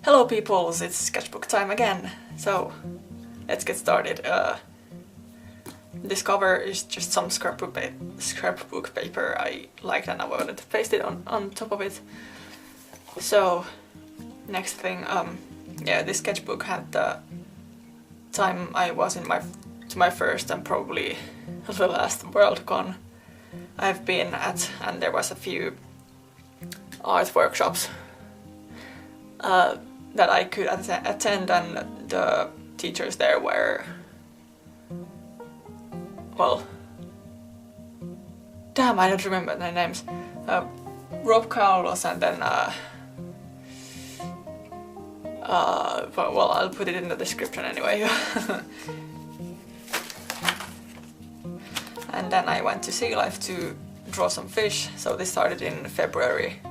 Hello peoples, it's sketchbook time again. So, let's get started. This cover is just some scrapbook paper I liked and I wanted to paste it on top of it. So, next thing, yeah, this sketchbook had the time I was in my first and probably the last Worldcon I've been at, and there was a few art workshops that I could attend, and the teachers there were, well, damn, I don't remember their names. Rob Carlos, and then well, I'll put it in the description anyway. And then I went to Sea Life to draw some fish, so this started in February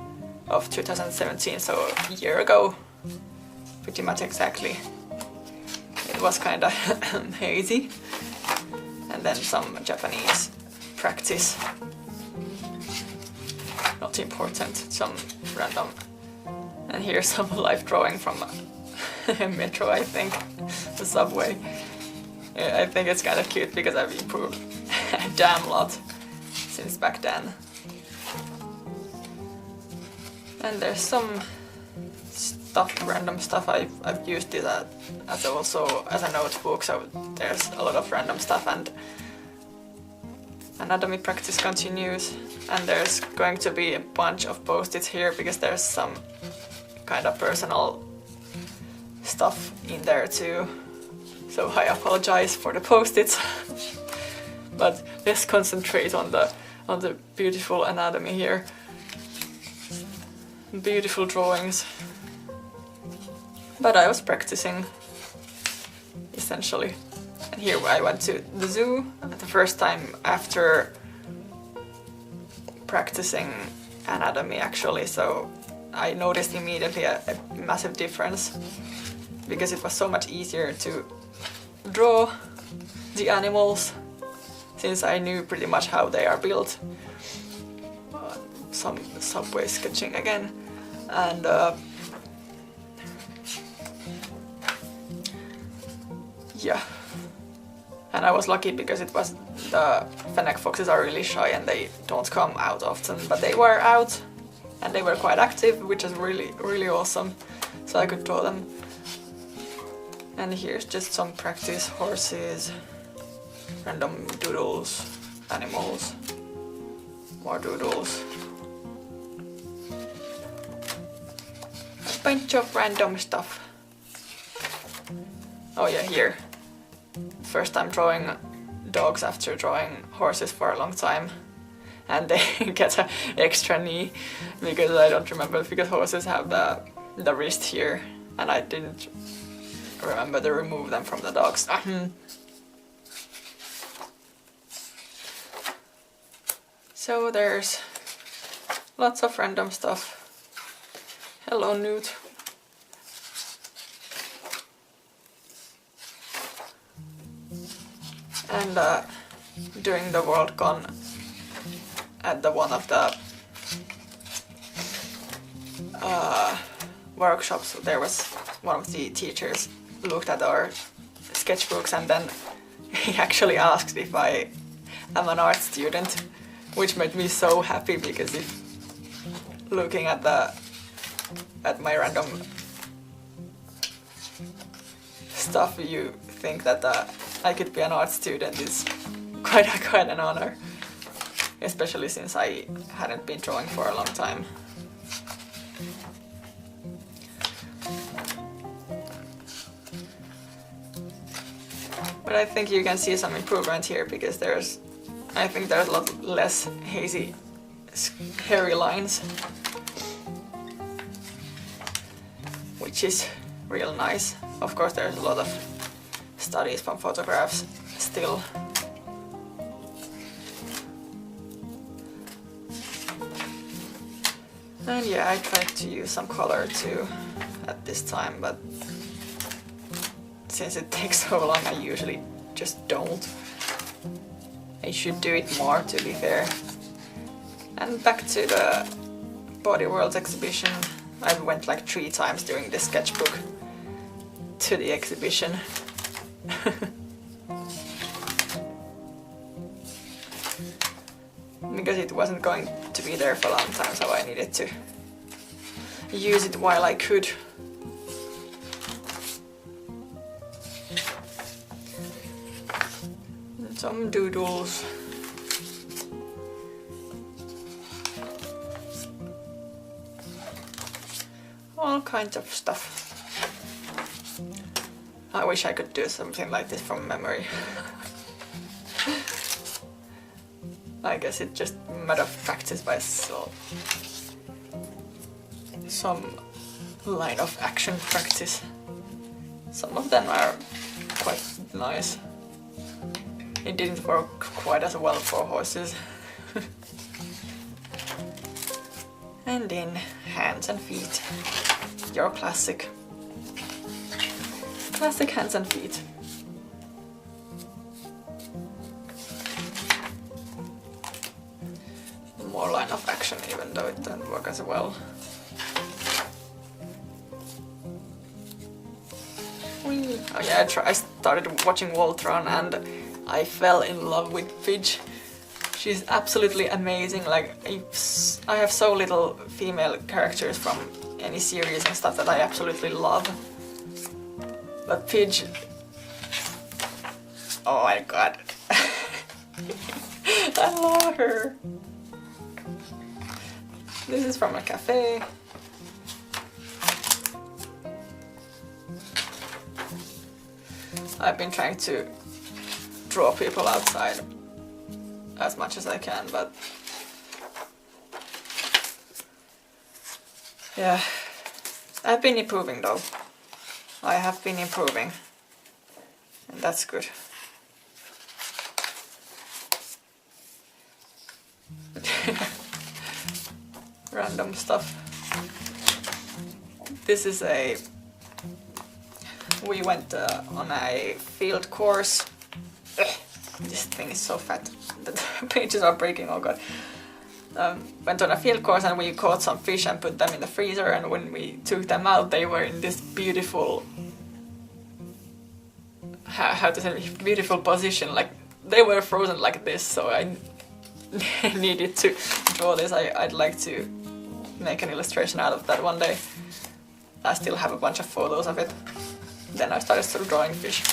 of 2017, so a year ago, pretty much exactly. It was kinda hazy, and then some Japanese practice, not important, some random, and here's some live drawing from Metro, I think, the subway. Yeah, I think it's kind of cute because I've improved a damn lot since back then. And there's some stuff, random stuff. I've used it as also as a notebook, so there's a lot of random stuff, and anatomy practice continues, and there's going to be a bunch of post-its here because there's some kind of personal stuff in there too. So I apologize for the post-its, but let's concentrate on the beautiful anatomy here. Beautiful drawings. But I was practicing, essentially. And here I went to the zoo the first time after practicing anatomy, actually, so I noticed immediately a massive difference, because it was so much easier to draw the animals since I knew pretty much how they are built. Some subway sketching again, and yeah, and I was lucky because it was the fennec foxes are really shy and they don't come out often, but they were out and they were quite active, which is really awesome, so I could draw them. And here's just some practice: horses, random doodles, animals, more doodles, a bunch of random stuff. Oh yeah, here. First time drawing dogs after drawing horses for a long time, and they get an extra knee because I don't remember, because horses have the wrist here, and I didn't remember to remove them from the dogs. So there's lots of random stuff. Hello, Newt. And during the Worldcon, at one of the workshops, there was one of the teachers looked at our sketchbooks, and then he actually asked if I am an art student, which made me so happy, because if looking at my random stuff, you think that I could be an art student is quite an honor, especially since I hadn't been drawing for a long time. But I think you can see some improvement here, because I think there's a lot less hazy, hairy lines, which is real nice. Of course, there's a lot of studies from photographs still. And yeah, I tried to use some color too at this time, but since it takes so long, I usually just don't. I should do it more, to be fair. And back to the Body Worlds exhibition. I went like 3 times during the sketchbook to the exhibition. Because it wasn't going to be there for a long time, so I needed to use it while I could. And some doodles. All kinds of stuff. I wish I could do something like this from memory. I guess it's just a matter of practice by some line of action practice. Some of them are quite nice. It didn't work quite as well for horses. And in hands and feet. Your classic hands and feet. More line of action, even though it doesn't work as well. Whee. Oh yeah, I started watching Voltron and I fell in love with Pidge. She's absolutely amazing. Like, I have so little female characters from any series and stuff that I absolutely love. But Pidge... oh my god. I love her. This is from a cafe. I've been trying to draw people outside as much as I can, but yeah, I've been improving though. I have been improving, and that's good. Random stuff. This is we went on a field course. Ugh, this thing is so fat. The pages are breaking, oh god. Went on a field course and we caught some fish and put them in the freezer, and when we took them out they were in this beautiful, how to say, beautiful position. Like, they were frozen like this, so I needed to draw this. I'd like to make an illustration out of that one day. I still have a bunch of photos of it. Then I started sort of drawing fish.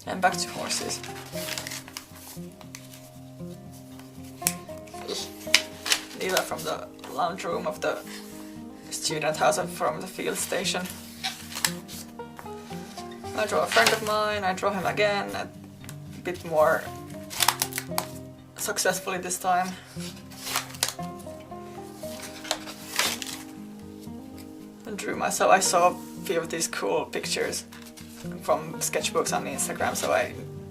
And back to horses. These are from the lounge room of the student house and from the field station. I draw a friend of mine, I draw him again, a bit more successfully this time. And drew myself. I saw a few of these cool pictures from sketchbooks on Instagram, so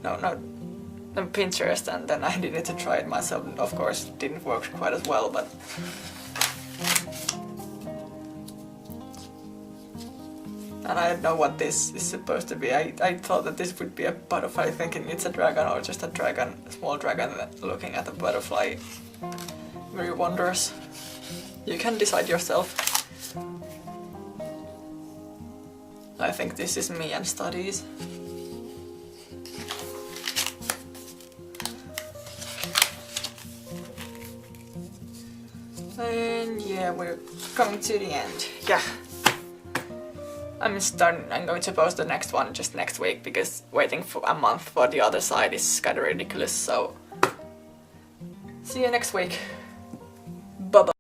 on Pinterest, and then I needed to try it myself. Of course, it didn't work quite as well, but and I don't know what this is supposed to be. I thought that this would be a butterfly, thinking it's a dragon or just a dragon, a small dragon looking at a butterfly. Very wondrous. You can decide yourself. I think this is me and studies. And yeah, we're coming to the end. Yeah. I'm going to post the next one just next week, because waiting for a month for the other side is kind of ridiculous, so see you next week. Bye bye.